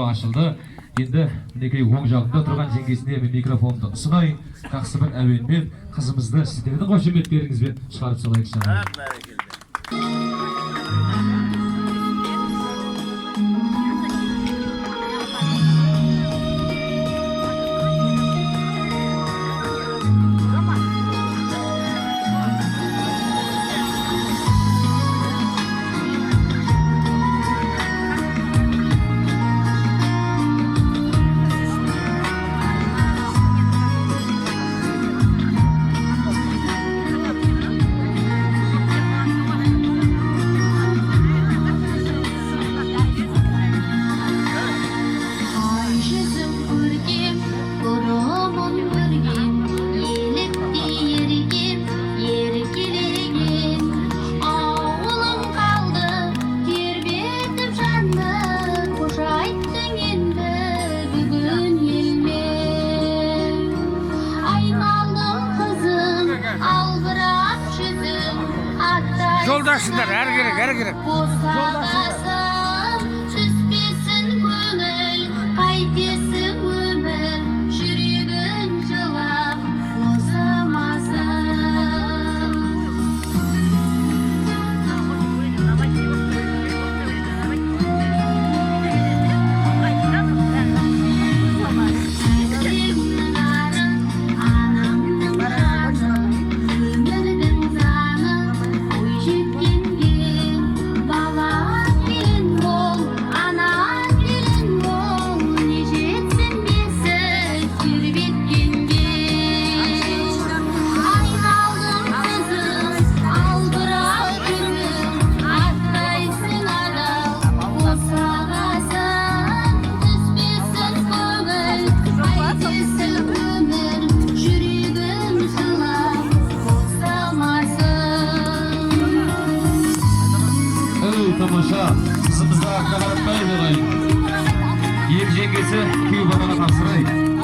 Ашылды. Енді мінекей оң жағында тұрған жеңгесіне мен микрофонды ұсынайын. Жақсы бір әуенмен қызымызды сіздердің қошеметтеріңізбен шығарып салайық. Yoldaşlar her gerek. Tamamşa, kızımızda akalarıp bayılmayın. Yer jengesi, köy babana kapsırayın.